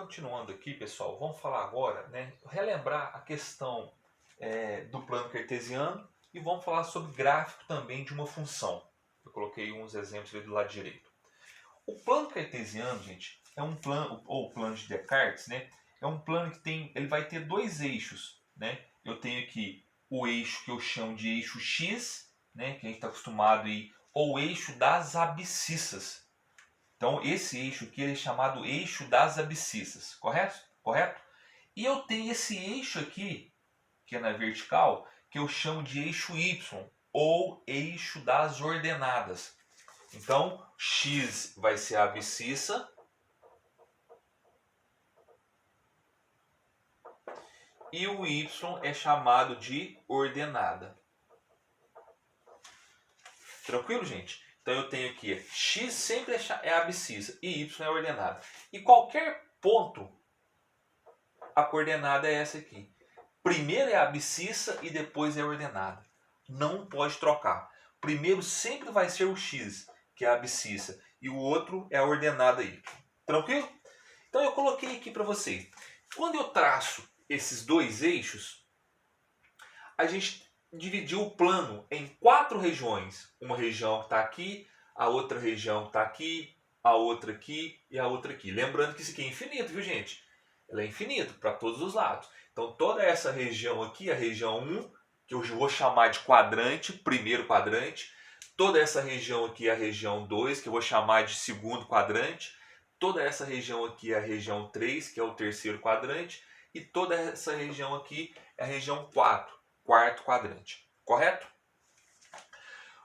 Continuando aqui, pessoal, vamos falar agora, relembrar a questão do plano cartesiano e vamos falar sobre gráfico também de uma função. Eu coloquei uns exemplos ali do lado direito. O plano cartesiano, gente, é um plano, ou o plano de Descartes, é um plano que ele vai ter dois eixos. Eu tenho aqui o eixo que eu chamo de eixo X, que a gente está acostumado aí, ou eixo das abscissas. Então, esse eixo aqui é chamado eixo das abscissas, correto? Correto? E eu tenho esse eixo aqui, que é na vertical, que eu chamo de eixo Y, ou eixo das ordenadas. Então, X vai ser a abscissa, e o Y é chamado de ordenada. Tranquilo, gente? Então eu tenho aqui, X sempre é a abscissa e Y é a ordenada. E qualquer ponto, a coordenada é essa aqui. Primeiro é a abscissa e depois é a ordenada. Não pode trocar. Primeiro sempre vai ser o X, que é a abscissa, e o outro é a ordenada Y. Tranquilo? Então eu coloquei aqui para vocês. Quando eu traço esses dois eixos, a gente dividiu o plano em 4 regiões. Uma região que está aqui, a outra região que está aqui, a outra aqui e a outra aqui. Lembrando que isso aqui é infinito, viu, gente? Ela é infinito para todos os lados. Então toda essa região aqui, a região 1, que eu vou chamar de quadrante, primeiro quadrante. Toda essa região aqui é a região 2, que eu vou chamar de segundo quadrante. Toda essa região aqui é a região 3, que é o terceiro quadrante. E toda essa região aqui é a região 4, quarto quadrante. Correto?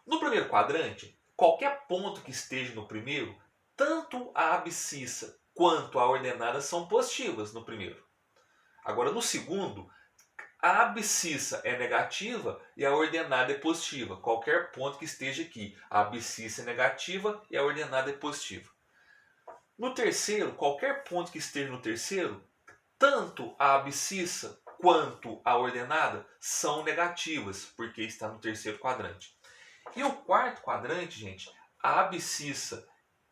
No primeiro quadrante, qualquer ponto que esteja no primeiro, tanto a abscissa quanto a ordenada são positivas no primeiro. Agora, no segundo, a abscissa é negativa e a ordenada é positiva. Qualquer ponto que esteja aqui, a abscissa é negativa e a ordenada é positiva. No terceiro, qualquer ponto que esteja no terceiro, tanto a abscissa quanto a ordenada são negativas, porque está no terceiro quadrante. E o quarto quadrante, gente, a abscissa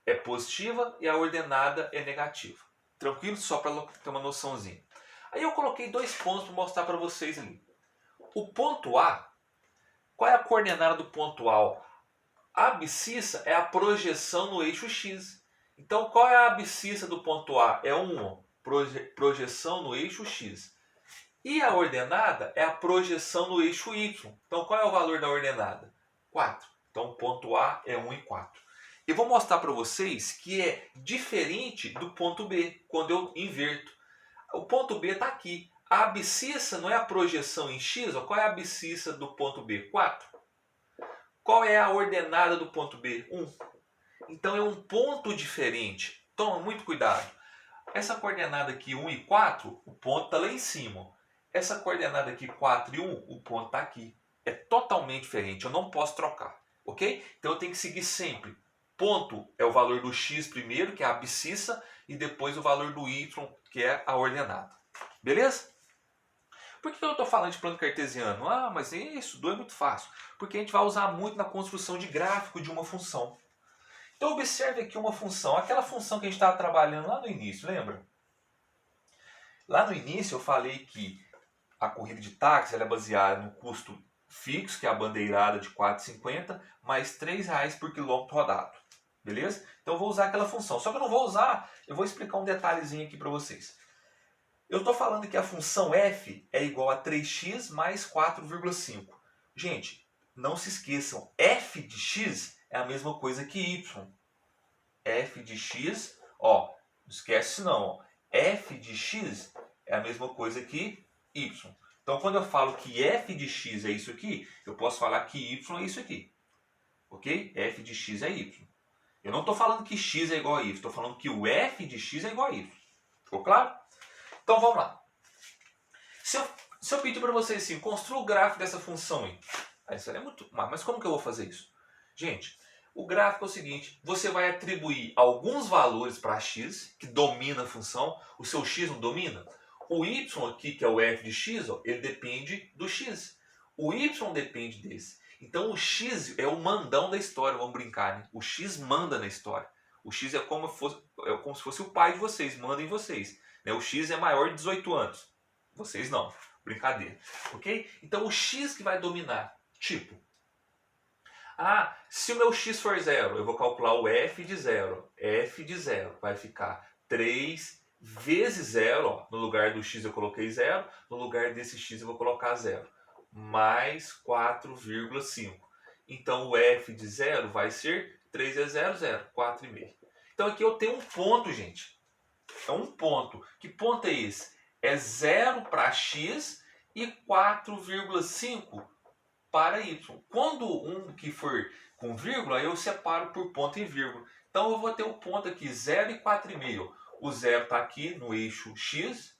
é positiva e a ordenada é negativa. Tranquilo? Só para ter uma noçãozinha. Aí eu coloquei 2 pontos para mostrar para vocês ali. O ponto A, qual é a coordenada do ponto A? A abscissa é a projeção no eixo X. Então, qual é a abscissa do ponto A? É 1, projeção no eixo X. E a ordenada é a projeção no eixo Y. Então, qual é o valor da ordenada? 4. Então, o ponto A é 1 e 4. Eu vou mostrar para vocês que é diferente do ponto B, quando eu inverto. O ponto B está aqui. A abscissa não é a projeção em X? Qual é a abscissa do ponto B? 4. Qual é a ordenada do ponto B? 1. Então, é um ponto diferente. Toma muito cuidado. Essa coordenada aqui, 1 e 4, o ponto está lá em cima. Essa coordenada aqui, 4 e 1, o ponto está aqui. É totalmente diferente, eu não posso trocar, ok? Então eu tenho que seguir sempre. Ponto é o valor do X primeiro, que é a abscissa, e depois o valor do Y, que é a ordenada. Beleza? Por que eu estou falando de plano cartesiano? Ah, mas isso é muito fácil. Porque a gente vai usar muito na construção de gráfico de uma função. Então observe aqui uma função, aquela função que a gente estava trabalhando lá no início, lembra? Lá no início eu falei que a corrida de táxi ela é baseada no custo fixo, que é a bandeirada de R$ 4,50, mais R$ 3,00 por quilômetro rodado. Beleza? Então eu vou usar aquela função. Só que eu não vou usar, eu vou explicar um detalhezinho aqui para vocês. Eu estou falando que a função f é igual a 3x mais 4,5. Gente, não se esqueçam, f de x é a mesma coisa que y. F de x, não esquece não, f de x é a mesma coisa que y. Então, quando eu falo que f de x é isso aqui, eu posso falar que y é isso aqui. Ok? F de x é y. Eu não estou falando que x é igual a y, estou falando que o f de x é igual a y. Ficou claro? Então, vamos lá. Se eu pedir para vocês assim, construa o gráfico dessa função aí. Aí seria muito... Mas como que eu vou fazer isso? Gente, o gráfico é o seguinte, você vai atribuir alguns valores para x, que domina a função. O seu x não domina? O y aqui, que é o f de x, ele depende do x. O y depende desse. Então o x é o mandão da história, vamos brincar, né? O x manda na história. O x é como se fosse o pai de vocês, manda em vocês. Né? O x é maior de 18 anos. Vocês não. Brincadeira. Ok? Então o x que vai dominar. Tipo, se o meu x for 0, eu vou calcular o f de 0. F de 0 vai ficar 3 vezes 0. Ó, no lugar do x eu coloquei 0. No lugar desse x eu vou colocar 0. Mais 4,5. Então o f de 0 vai ser 3 vezes 0, 0. 4,5. Então aqui eu tenho um ponto, gente. É um ponto. Que ponto é esse? É 0 para x e 4,5 para y. Quando um que for com vírgula, eu separo por ponto e vírgula. Então eu vou ter um ponto aqui, 0 e 4,5. O 0 está aqui no eixo x.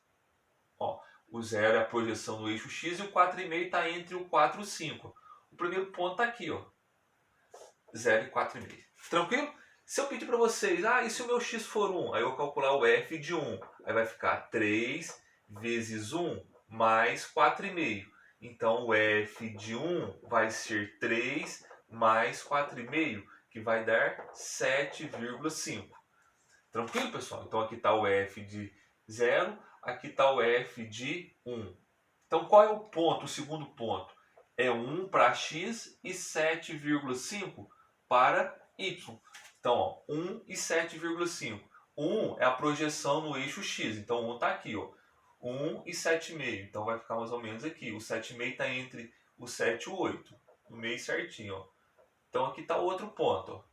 Ó, o 0 é a projeção no eixo x e o 4,5 está entre o 4 e o 5. O primeiro ponto está aqui, ó, 0 e 4,5. Tranquilo? Se eu pedir para vocês, e se o meu x for 1? Aí eu vou calcular o f de 1. Aí vai ficar 3 vezes 1 mais 4,5. Então o f de 1 vai ser 3 mais 4,5, que vai dar 7,5. Tranquilo, pessoal? Então aqui está o f de 0, aqui está o f de 1. Então qual é o ponto, o segundo ponto? É 1 para x e 7,5 para y. Então, ó, 1 e 7,5. 1 é a projeção no eixo x. Então, 1 está aqui. Ó. 1 e 7,5. Então, vai ficar mais ou menos aqui. O 7,5 está entre o 7 e o 8. No meio certinho. Ó. Então, aqui está o outro ponto. Ó.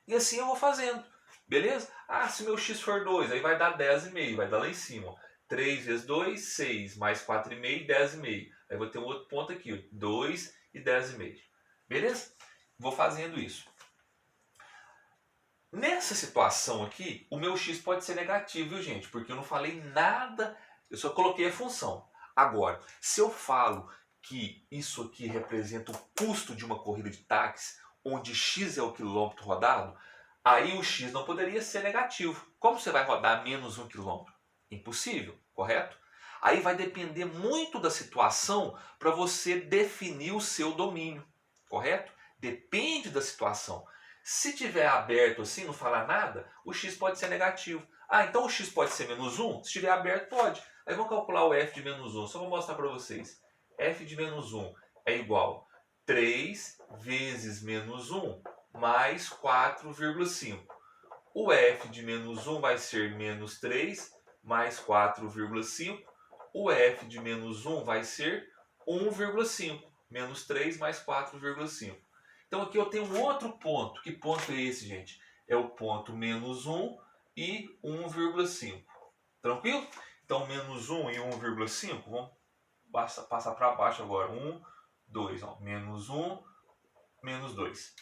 E assim eu vou fazendo. Beleza? Se meu x for 2, aí vai dar 10,5. Vai dar lá em cima. Ó. 3 vezes 2, 6. Mais 4,5, 10,5. Aí vou ter um outro ponto aqui. Ó. 2 e 10,5. Beleza? Vou fazendo isso. Nessa situação aqui, o meu x pode ser negativo, viu, gente? Porque eu não falei nada, eu só coloquei a função. Agora, se eu falo que isso aqui representa o custo de uma corrida de táxi, onde x é o quilômetro rodado, aí o x não poderia ser negativo. Como você vai rodar menos 1 quilômetro? Impossível, correto? Aí vai depender muito da situação para você definir o seu domínio, correto? Depende da situação. Se tiver aberto assim, não falar nada, o x pode ser negativo. Então o x pode ser menos 1? Se estiver aberto, pode. Aí vamos calcular o f de menos 1. Só vou mostrar para vocês. F de menos 1 é igual a 3 vezes menos 1 mais 4,5. O f de menos 1 vai ser menos 3 mais 4,5. O f de menos 1 vai ser 1,5. Menos 3 mais 4,5. Então aqui eu tenho um outro ponto. Que ponto é esse, gente? É o ponto menos 1 e 1,5. Tranquilo? Então menos 1 e 1,5. Vamos passar para baixo agora. 1, 2. Ó. Menos 1, menos 2.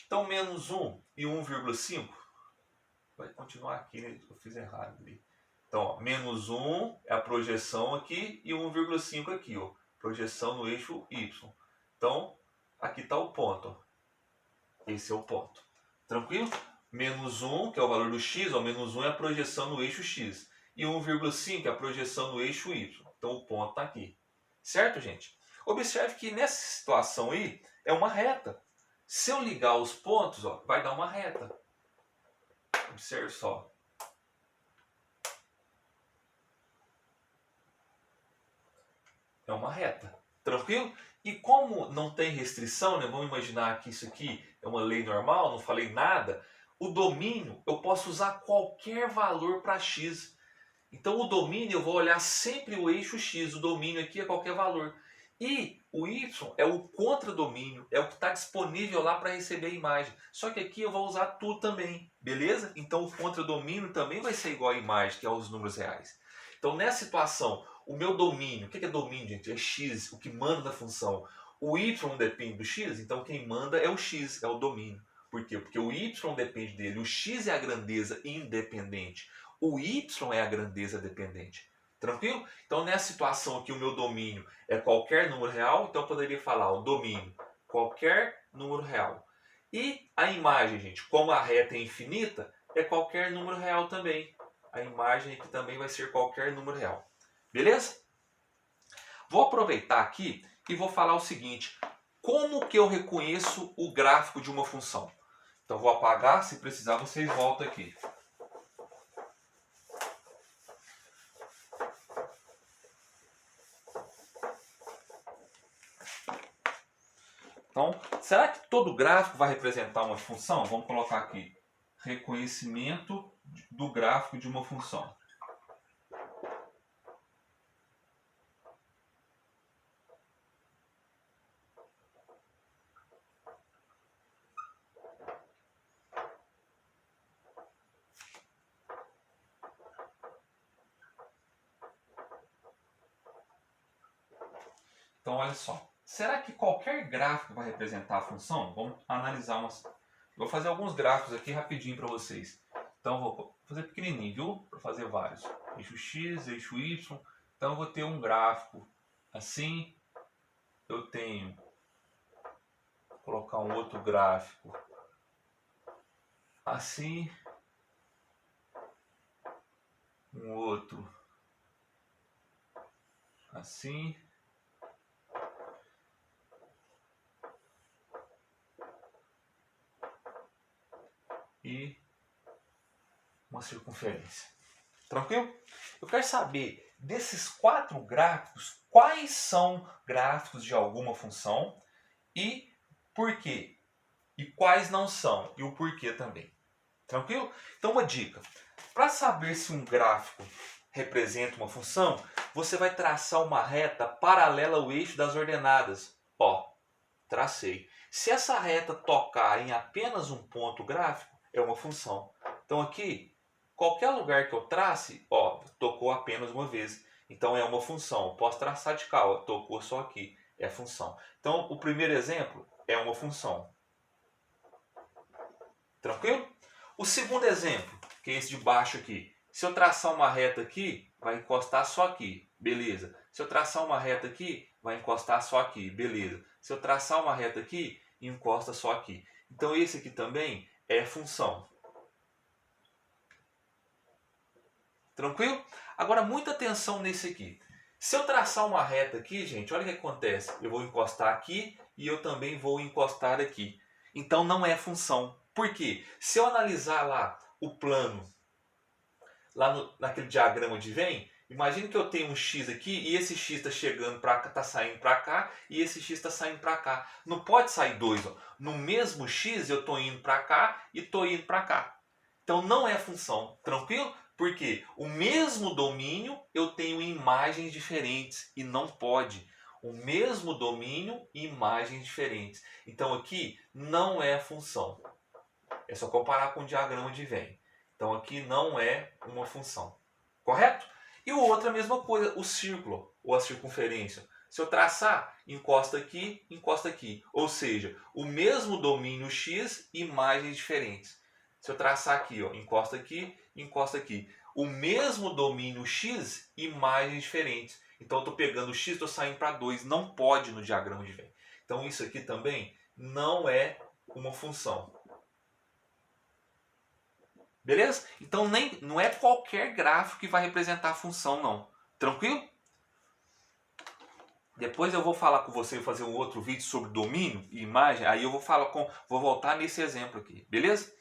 Então menos 1 e 1,5. Vai continuar aqui, né? Eu fiz errado ali. Então, ó, menos 1 é a projeção aqui e 1,5 aqui. Ó. Projeção no eixo y. Então, aqui está o ponto. Ó. Esse é o ponto. Tranquilo? Menos 1, que é o valor do x, ó, menos 1 é a projeção no eixo x. E 1,5 é a projeção no eixo y. Então o ponto está aqui. Certo, gente? Observe que nessa situação aí é uma reta. Se eu ligar os pontos, ó, vai dar uma reta. Observe só. É uma reta. Tranquilo? E como não tem restrição, né, vamos imaginar que isso aqui é uma lei normal, não falei nada, o domínio eu posso usar qualquer valor para x. Então o domínio eu vou olhar sempre o eixo x, o domínio aqui é qualquer valor. E o y é o contradomínio, é o que está disponível lá para receber a imagem. Só que aqui eu vou usar tudo também, beleza? Então o contradomínio também vai ser igual à imagem, que é os números reais. Então nessa situação, o meu domínio, o que é domínio, gente? É x, o que manda na função. O y depende do x, então quem manda é o x, é o domínio. Por quê? Porque o y depende dele, o x é a grandeza independente, o y é a grandeza dependente. Tranquilo? Então nessa situação aqui o meu domínio é qualquer número real, então eu poderia falar o domínio qualquer número real. E a imagem, gente, como a reta é infinita, é qualquer número real também. A imagem aqui também vai ser qualquer número real. Beleza? Vou aproveitar aqui e vou falar o seguinte. Como que eu reconheço o gráfico de uma função? Então vou apagar, se precisar vocês voltam aqui. Então, será que todo gráfico vai representar uma função? Vamos colocar aqui, reconhecimento do gráfico de uma função. Então, olha só. Será que qualquer gráfico vai representar a função? Vamos analisar umas. Vou fazer alguns gráficos aqui rapidinho para vocês. Então, vou fazer pequenininho, viu? Para fazer vários. Eixo X, eixo Y. Então, eu vou ter um gráfico assim. Eu tenho. Vou colocar um outro gráfico assim. Um outro assim. E uma circunferência. Tranquilo? Eu quero saber desses 4 gráficos, quais são gráficos de alguma função e por quê? E quais não são e o porquê também. Tranquilo? Então uma dica. Para saber se um gráfico representa uma função, você vai traçar uma reta paralela ao eixo das ordenadas. Ó, tracei. Se essa reta tocar em apenas um ponto gráfico, é uma função. Então aqui, qualquer lugar que eu trace, ó, tocou apenas uma vez. Então é uma função. Posso traçar de cá, ó, tocou só aqui, é função. Então o primeiro exemplo é uma função. Tranquilo? O segundo exemplo, que é esse de baixo aqui. Se eu traçar uma reta aqui, vai encostar só aqui, beleza. Se eu traçar uma reta aqui, vai encostar só aqui, beleza. Se eu traçar uma reta aqui, encosta só aqui. Então esse aqui também é função. Tranquilo? Agora muita atenção nesse aqui. Se eu traçar uma reta aqui, gente, olha o que acontece. Eu vou encostar aqui e eu também vou encostar aqui. Então não é função. Por quê? Se eu analisar lá o plano, lá naquele diagrama de Venn, imagine que eu tenho um X aqui e esse X está chegando para cá, está saindo para cá e esse X está saindo para cá. Não pode sair dois. Ó. No mesmo X eu estou indo para cá e estou indo para cá. Então não é função. Tranquilo? Porque o mesmo domínio eu tenho imagens diferentes e não pode. O mesmo domínio e imagens diferentes. Então aqui não é função. É só comparar com o diagrama de Venn. Então aqui não é uma função. Correto? E o outro é a mesma coisa, o círculo ou a circunferência. Se eu traçar, encosta aqui, encosta aqui. Ou seja, o mesmo domínio X, imagens diferentes. Se eu traçar aqui, ó, encosta aqui, encosta aqui. O mesmo domínio X, imagens diferentes. Então eu estou pegando o X, estou saindo para 2. Não pode no diagrama de Venn. Então isso aqui também não é uma função. Beleza? Então não é qualquer gráfico que vai representar a função, não. Tranquilo? Depois eu vou falar com você, fazer um outro vídeo sobre domínio e imagem. Aí eu vou voltar nesse exemplo aqui. Beleza?